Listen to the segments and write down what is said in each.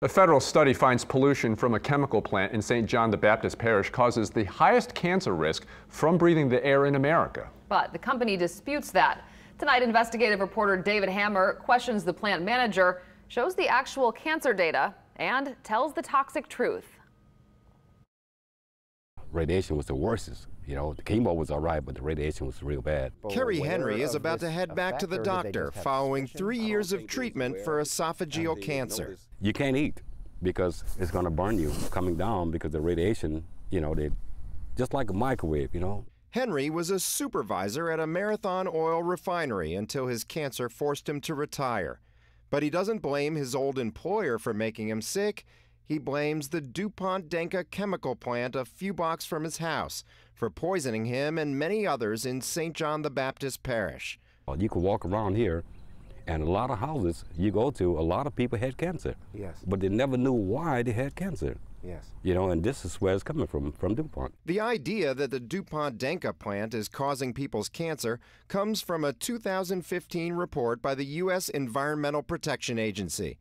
A federal study finds pollution from a chemical plant in St. John the Baptist Parish causes the highest cancer risk from breathing the air in America. But the company disputes that. Tonight, investigative reporter David Hammer questions the plant manager, shows the actual cancer data, and tells the toxic truth. Radiation was the worst. You know, the chemo was all right, but the radiation was real bad. Kerry Henry is about to head back to the doctor following 3 years of treatment for esophageal cancer. You can't eat because it's going to burn you coming down because the radiation, you know, just like a microwave, you know. Henry was a supervisor at a Marathon oil refinery until his cancer forced him to retire. But he doesn't blame his old employer for making him sick. He blames the DuPont Denka chemical plant a few blocks from his house for poisoning him and many others in St. John the Baptist Parish. You could walk around here, and a lot of houses you go to, a lot of people had cancer. Yes. But they never knew why they had cancer. Yes. You know, and this is where it's coming from DuPont. The idea that the DuPont Denka plant is causing people's cancer comes from a 2015 report by the U.S. Environmental Protection Agency.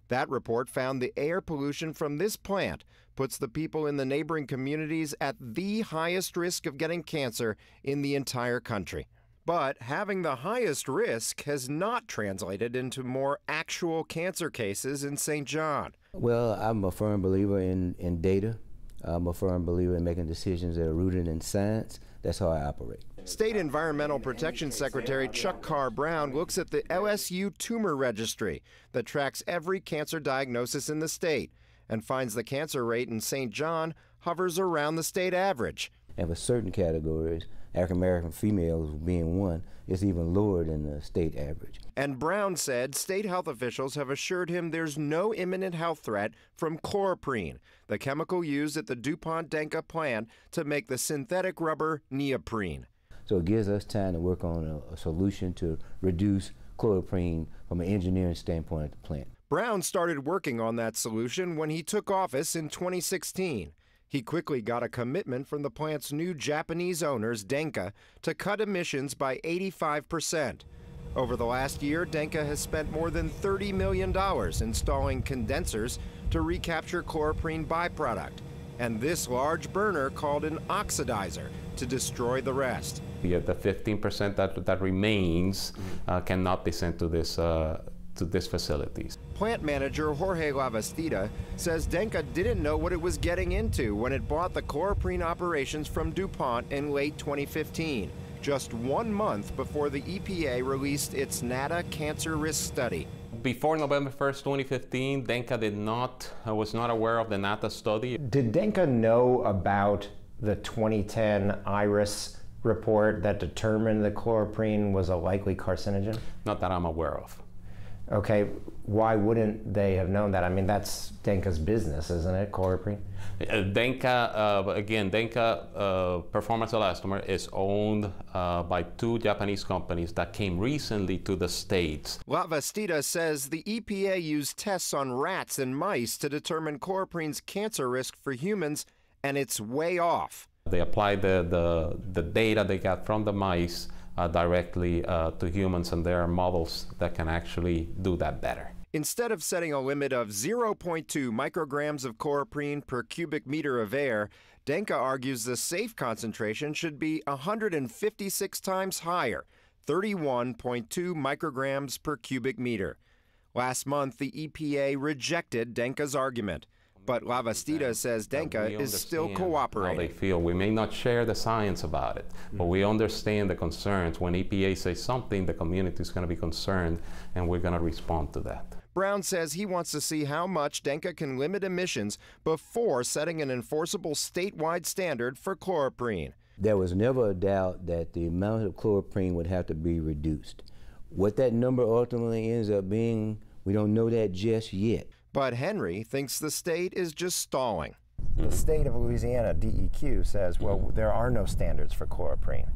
That report found the air pollution from this plant puts the people in the neighboring communities at the highest risk of getting cancer in the entire country. But having the highest risk has not translated into more actual cancer cases in St. John. Well, I'm a firm believer in data. I'm a firm believer in making decisions that are rooted in science. That's how I operate. State Environmental Protection Secretary Chuck Carr-Brown looks at the LSU Tumor Registry that tracks every cancer diagnosis in the state and finds the cancer rate in St. John hovers around the state average. And for certain categories, African American females being one, is even lower than the state average. And Brown said state health officials have assured him there's no imminent health threat from chloroprene, the chemical used at the DuPont Denka plant to make the synthetic rubber neoprene. So it gives us time to work on a solution to reduce chloroprene from an engineering standpoint at the plant. Brown started working on that solution when he took office in 2016. He quickly got a commitment from the plant's new Japanese owners, Denka, to cut emissions by 85%. Over the last year, Denka has spent more than $30 million installing condensers to recapture chloroprene byproduct, and this large burner called an oxidizer to destroy the rest. The 15% that remains cannot be sent to these facilities. Plant manager Jorge Lavastida says Denka didn't know what it was getting into when it bought the chloroprene operations from DuPont in late 2015, just 1 month before the EPA released its NATA cancer risk study. Before November 1st, 2015, Denka was not aware of the NATA study. Did Denka know about the 2010 IRIS report that determined that chloroprene was a likely carcinogen? Not that I'm aware of. Okay, why wouldn't they have known that? I mean, that's Denka's business, isn't it, chloroprene? Denka Performance Elastomer is owned by 2 Japanese companies that came recently to the States. Lavastida says the EPA used tests on rats and mice to determine chloroprene's cancer risk for humans, and it's way off. They applied the data they got from the mice directly to humans, and there are models that can actually do that better. Instead of setting a limit of 0.2 micrograms of chloroprene per cubic meter of air, Denka argues the safe concentration should be 156 times higher, 31.2 micrograms per cubic meter. Last month, the EPA rejected Denka's argument. But Lavastida says Denka is still cooperating. How they feel. We may not share the science about it, but we understand the concerns. When EPA says something, the community is going to be concerned, and we're going to respond to that. Brown says he wants to see how much Denka can limit emissions before setting an enforceable statewide standard for chloroprene. There was never a doubt that the amount of chloroprene would have to be reduced. What that number ultimately ends up being, we don't know that just yet. But Henry thinks the state is just stalling. The state of Louisiana, DEQ, says, well, there are no standards for chloroprene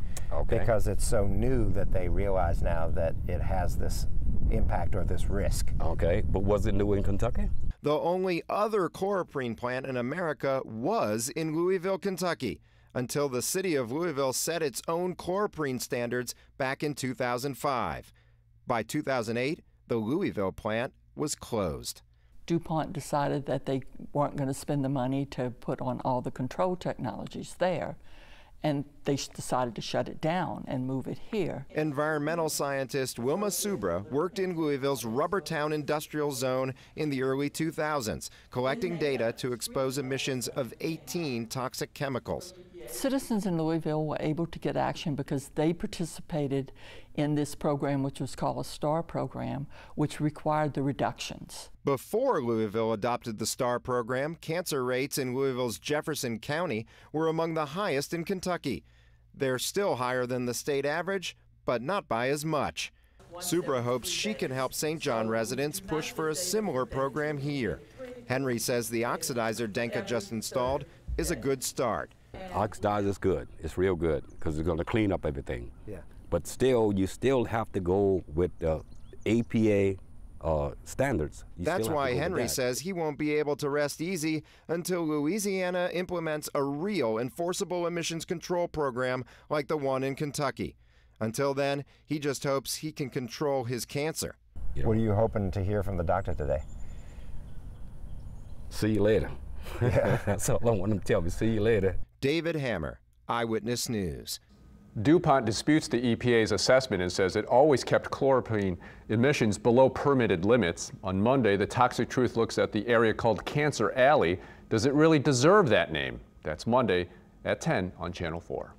because it's so new that they realize now that it has this impact or this risk. Okay, but was it new in Kentucky? The only other chloroprene plant in America was in Louisville, Kentucky, until the city of Louisville set its own chloroprene standards back in 2005. By 2008, the Louisville plant was closed. DuPont decided that they weren't going to spend the money to put on all the control technologies there, and they decided to shut it down and move it here. Environmental scientist Wilma Subra worked in Louisville's Rubbertown industrial zone in the early 2000s, collecting data to expose emissions of 18 toxic chemicals. Citizens in Louisville were able to get action because they participated in this program, which was called a STAR program, which required the reductions. Before Louisville adopted the STAR program, cancer rates in Louisville's Jefferson County were among the highest in Kentucky. They're still higher than the state average, but not by as much. Subra hopes she can help St. John residents push for a similar program here. Henry says the oxidizer Denka just installed is a good start. Oxidizer is good. It's real good because it's going to clean up everything. Yeah. But still, you still have to go with the APA standards. That's why Henry says he won't be able to rest easy until Louisiana implements a real enforceable emissions control program like the one in Kentucky. Until then, he just hopes he can control his cancer. What are you hoping to hear from the doctor today? See you later. That's all I want him to tell me. See you later. David Hammer, Eyewitness News. DuPont disputes the EPA's assessment and says it always kept chloroprene emissions below permitted limits. On Monday, the Toxic Truth looks at the area called Cancer Alley. Does it really deserve that name? That's Monday at 10 on Channel 4.